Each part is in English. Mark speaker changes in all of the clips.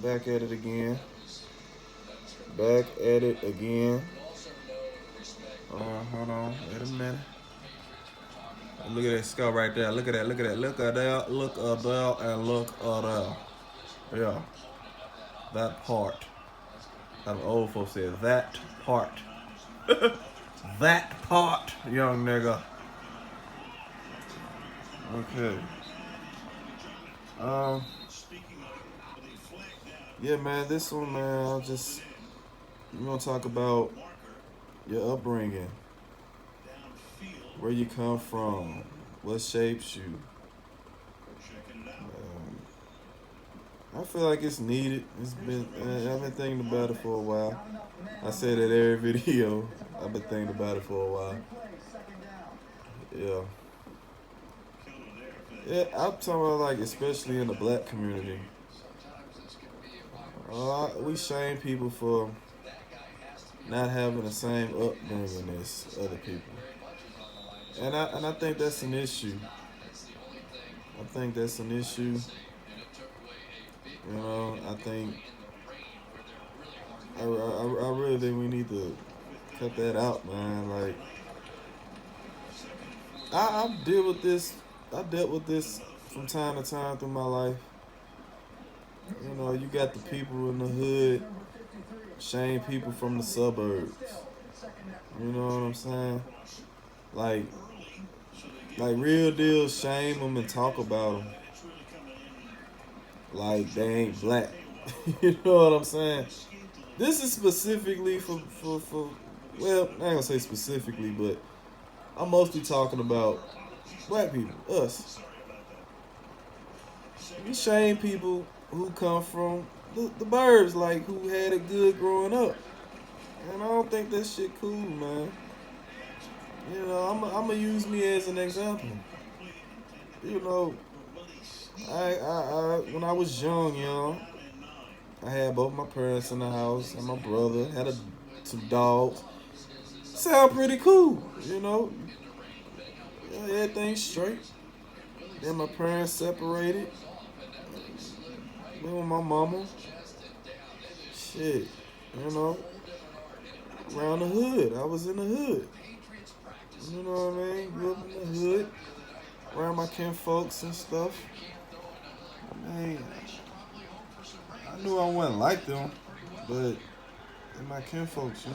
Speaker 1: Back at it again. Back at it again. Hold on. Wait a minute. Look at that skull right there. Look at that. Look at that. Look at that. Look at that. And look at that. Yeah. That part. How the old folks say that part. That part, young nigga. Okay. Yeah, man. This one, man. We're gonna talk about your upbringing, where you come from, what shapes you. I feel like it's needed. I've been thinking about it for a while. I say that every video. I've been thinking about it for a while. Yeah. Yeah, I'm talking about like especially in the black community. We shame people for not having the same upbringing as other people, and I think that's an issue. I think that's an issue. I think I really think we need to cut that out, man. Like I deal with this. I dealt with this from time to time through my life. You got the people in the hood shame people from the suburbs. You know what I'm saying? Like real deal shame them and talk about them like they ain't black. You know what I'm saying? This is specifically for well, I ain't gonna say specifically, but I'm mostly talking about black people, us. We shame people who come from the burbs, like who had it good growing up. And I don't think that shit cool, man. I'm gonna use me as an example. I when I was young, I had both my parents in the house and my brother had some dogs. Sound pretty cool, Yeah, everything's straight. Then my parents separated. Me with my mama. Shit, around the hood. I was in the hood. You know what I mean? Grew up in the hood. Around my kin folks and stuff. I knew I wasn't like them, but in my kin folks,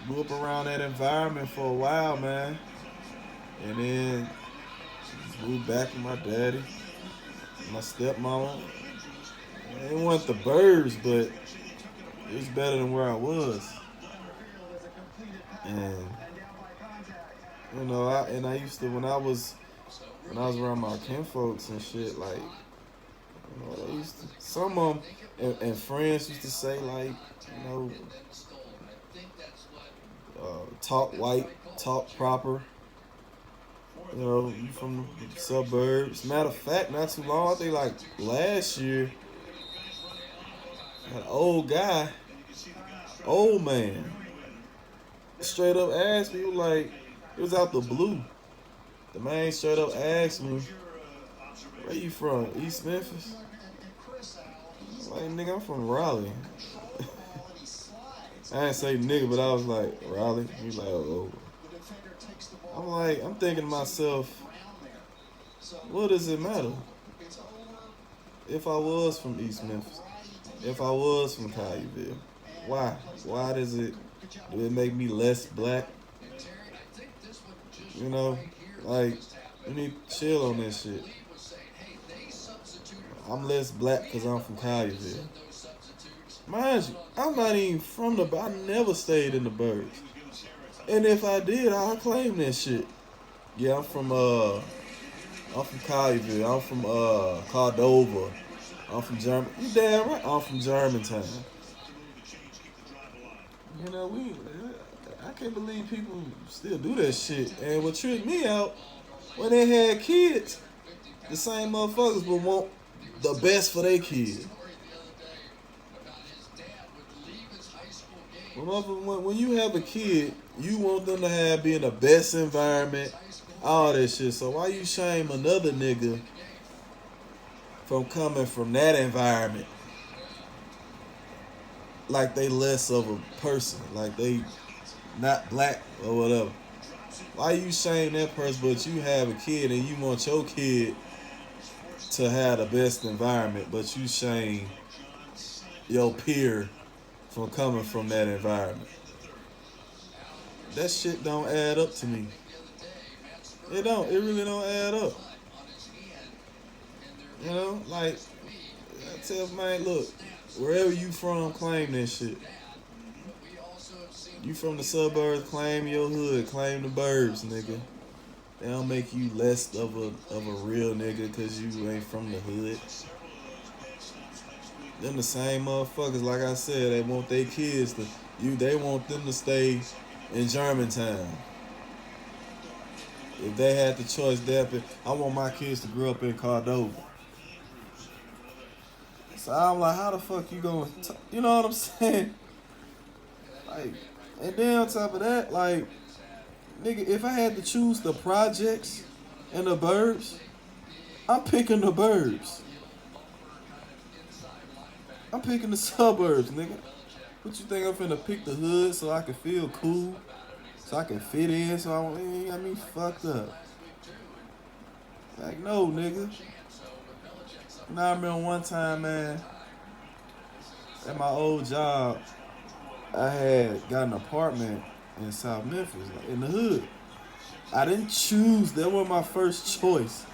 Speaker 1: grew up around that environment for a while, man. And then moved back with my daddy, my stepmama. It wasn't the burbs, but it was better than where I was. And I used to when I was around my kin folks and shit, like they used to, some of them and friends used to say like, talk white, talk proper. You from the suburbs. Matter of fact, not too long, I think like last year, an old man, straight up asked me, like, it was out the blue. The man straight up asked me, where you from? East Memphis? Like, nigga, I'm from Raleigh. I didn't say nigga, but I was like, Raleigh? He was like, oh. I'm thinking to myself, what does it matter? If I was from East Memphis, if I was from Collierville, why? Why do it make me less black? Like, you need to chill on that shit. I'm less black because I'm from Collierville. Mind you, I'm not even from I never stayed in the burbs. And if I did, I'll claim that shit. Yeah, I'm from Collierville. I'm from Cordova. I'm from German. You damn right. I'm from Germantown. I can't believe people still do that shit. And what tripped me out, when they had kids, the same motherfuckers would want the best for their kids. When you have a kid, you want them to be in the best environment, all that shit. So why you shame another nigga from coming from that environment? like they less of a person, like they not black or whatever. Why you shame that person, but you have a kid and you want your kid to have the best environment, but you shame your peer from coming from that environment? That shit don't add up to me. It don't. It really don't add up. You know, like I tell man, look, wherever you from, claim that shit. You from the suburbs, claim your hood, claim the burbs, nigga. They don't make you less of a real nigga because you ain't from the hood. Them the same motherfuckers, like I said, they want their kids to they want them to stay in Germantown. If they had the choice, I want my kids to grow up in Cordova. So I'm like, how the fuck you going you know what I'm saying? Like, and then on top of that, like, nigga, if I had to choose the projects and the burbs, I'm picking the burbs. I'm picking the suburbs, nigga. What you think I'm finna pick the hood so I can feel cool? So I can fit in so you got me fucked up. Like, no, nigga. Now I remember one time, man, at my old job, I had got an apartment in South Memphis, in the hood. I didn't choose. That wasn't my first choice.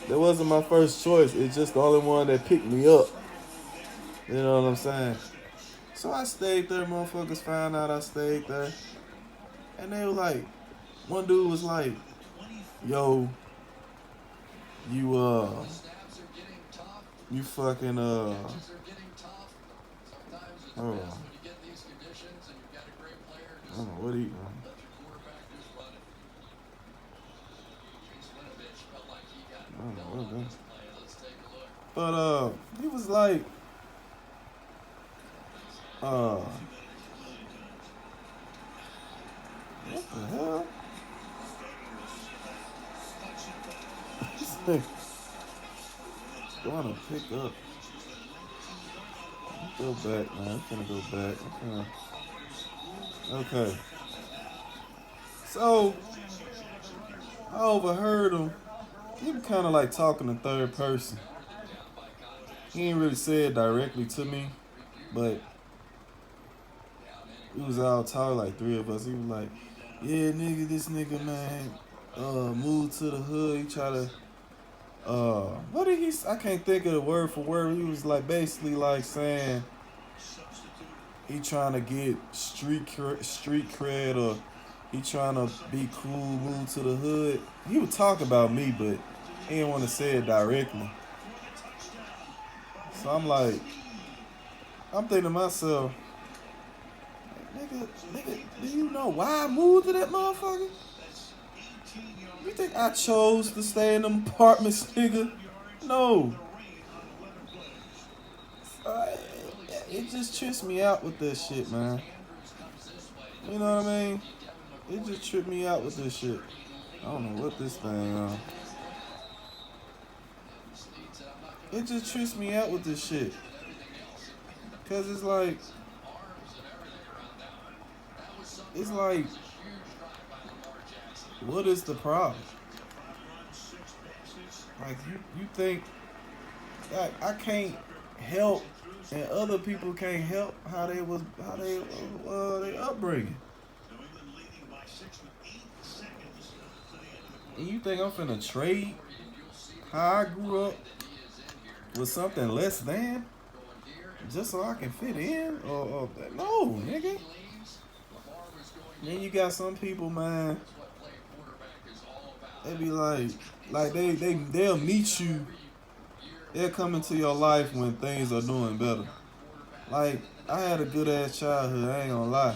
Speaker 1: That wasn't my first choice. It's just the only one that picked me up. You know what I'm saying? So I stayed there. Motherfuckers found out I stayed there. And they were like, one dude was like, yo, you fucking, hold on. I don't know what he, I don't know what that. But he was like, what the hell? Going to pick up. Go back, man. I'm finna go back. Okay. So I overheard him. He was kind of like talking in third person. He ain't really say it directly to me, but we was all talking, like three of us. He was like, yeah, nigga, this nigga, man, moved to the hood. He try to, what did he, I can't think of the word for word. He was like basically like saying he trying to get street cred, or he trying to be cool, move to the hood. He would talk about me, but he didn't want to say it directly. So I'm thinking to myself, nigga, do you know why I moved to that motherfucker? You think I chose to stay in them apartments, nigga? No. It just trips me out with this shit, man. You know what I mean? It just tripped me out with this shit. I don't know what this thing It just trips me out with this shit. Cause it's like, what is the problem? Like you think like I can't help and other people can't help how they upbringing. And you think I'm finna trade how I grew up with something less than just so I can fit in? Or no, nigga. Then you got some people, man, they be like they'll meet you. They'll come into your life when things are doing better. Like, I had a good ass childhood, I ain't gonna lie,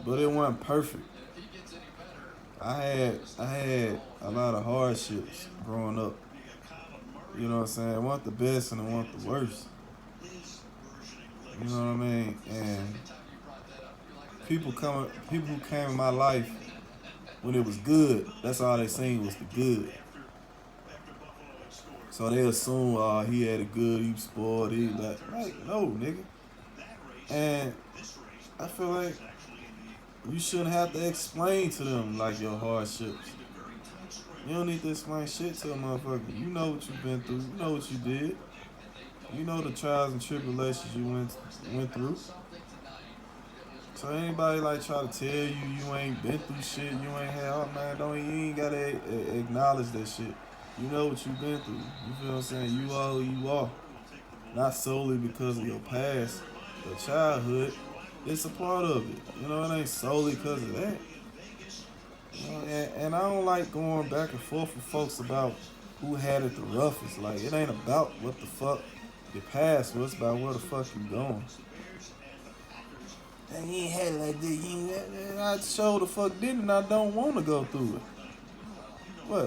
Speaker 1: but it wasn't perfect. I had a lot of hardships growing up. You know what I'm saying? I want the best and I want the worst. You know what I mean? And people who came in my life when it was good, that's all they seen was the good. So they assume, he had it good, he was spoiled, he like no, nigga. And I feel like you shouldn't have to explain to them like your hardships. You don't need to explain shit to a motherfucker. You know what you've been through. You know what you did. You know the trials and tribulations you went through. So anybody like try to tell you ain't been through shit, you ain't had, oh man, you ain't gotta acknowledge that shit. You know what you've been through. You feel what I'm saying? You are who you are. Not solely because of your past, your childhood. It's a part of it. You know, it ain't solely because of that. You know, and I don't like going back and forth with folks about who had it the roughest. Like, it ain't about what the fuck your past was, about where the fuck you going. And you ain't had it like this. I sure the fuck didn't, and I don't want to go through it.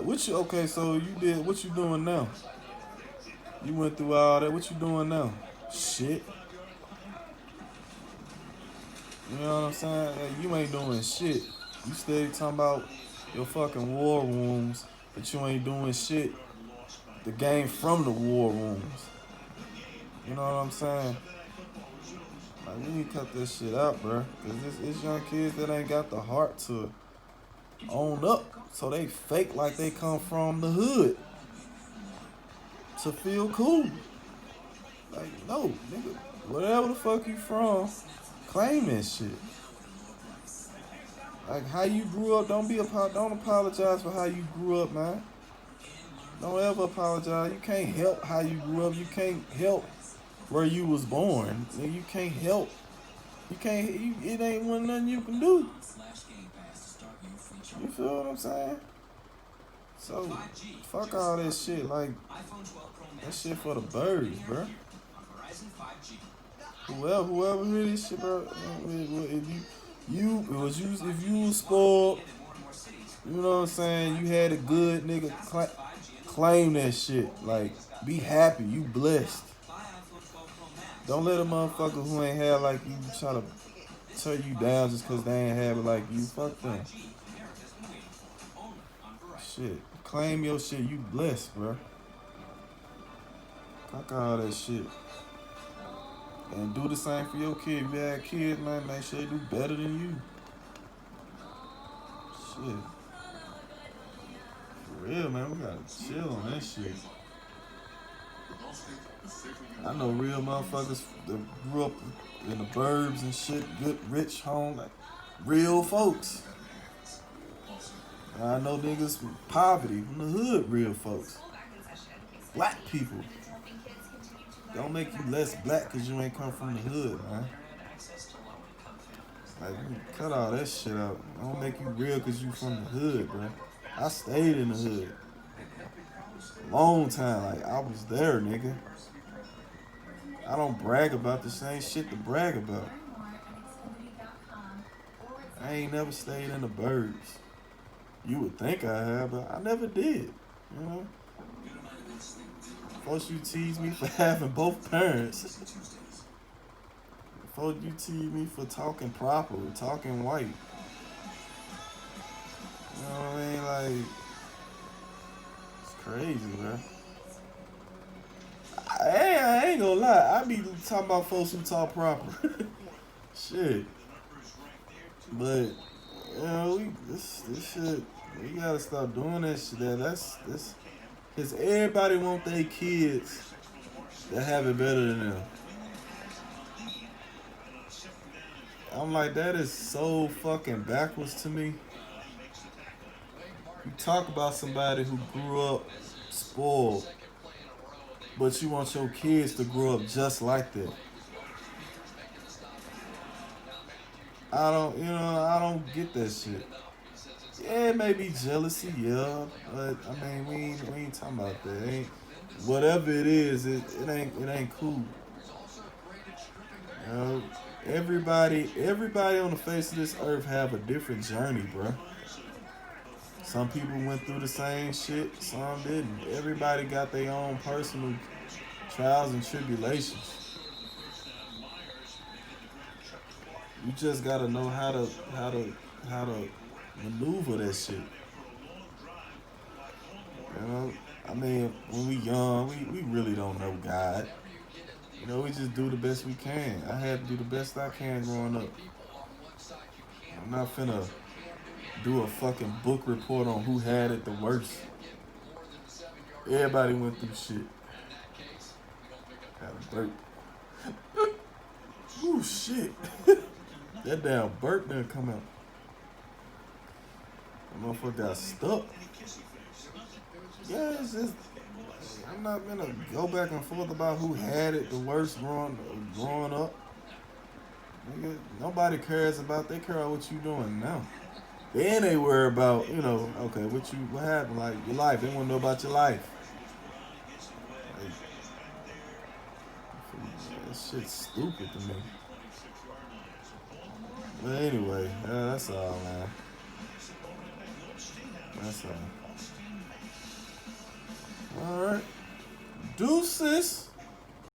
Speaker 1: What you, okay, so you did, what you doing now? You went through all that, what you doing now? Shit. You know what I'm saying? Hey, you ain't doing shit. You steady talking about your fucking war wounds, but you ain't doing shit to gain from the war wounds. You know what I'm saying? Like, we need to cut this shit out, bro. Because it's young kids that ain't got the heart to own up. So they fake like they come from the hood to feel cool. Like, no, nigga. Whatever the fuck you from, claim that shit. Like, how you grew up, don't apologize for how you grew up, man. Don't ever apologize. You can't help how you grew up. You can't help where you was born. You can't help. It ain't one nothing you can do. You feel what I'm saying? So, fuck all that shit. Like, that shit for the birds, bro. Whoever hear this shit, bro, if you was spoiled, you know what I'm saying, you had a good nigga, claim that shit. Like, be happy, you blessed. Don't let a motherfucker who ain't had like you try to tear you down just cause they ain't have it like you. Fuck them. Shit. Claim your shit, you blessed, bro. Fuck all that shit. And do the same for your kid. If you have kids, man, make sure they do better than you. Shit. For real, man, we gotta chill on that shit. I know real motherfuckers that grew up in the burbs and shit, good, rich home, like real folks. I know niggas from poverty, from the hood, real folks. Black people. Don't make you less black because you ain't come from the hood, man. Like, cut all that shit out. Don't make you real because you from the hood, bro. I stayed in the hood. Long time, like, I was there, nigga. I don't brag about the same shit to brag about. I ain't never stayed in the burbs. You would think I have, but I never did, you know? First you tease me for having both parents. First you tease me for talking proper, talking white. You know what I mean? Like, it's crazy, bro. I ain't gonna lie. I be talking about folks who talk proper. Shit. But, you know, this shit, we gotta stop doing that shit. That's because everybody want their kids to have it better than them. I'm like, that is so fucking backwards to me. You talk about somebody who grew up spoiled, but you want your kids to grow up just like that. I don't get that shit. Yeah, it may be jealousy, yeah, but I mean, we ain't talking about that. Whatever it is, it ain't cool. You know, everybody on the face of this earth have a different journey, bro. Some people went through the same shit, some didn't. Everybody got their own personal trials and tribulations. You just gotta know how to maneuver that shit. You know, I mean, when we young, we really don't know God. We just do the best we can. I had to do the best I can growing up. I'm not finna do a fucking book report on who had it the worst. Everybody went through shit. Got a burp. Ooh, shit. That damn burp didn't come out. That motherfucker got stuck. Yeah, it's just, I'm not gonna go back and forth about who had it the worst growing up. Nigga, nobody cares about. They care about what you doing now. Then they worry about, okay, what happened, like your life. They want to know about your life. Like, that shit's stupid to me. But anyway, that's all, man. That's all. All right, deuces.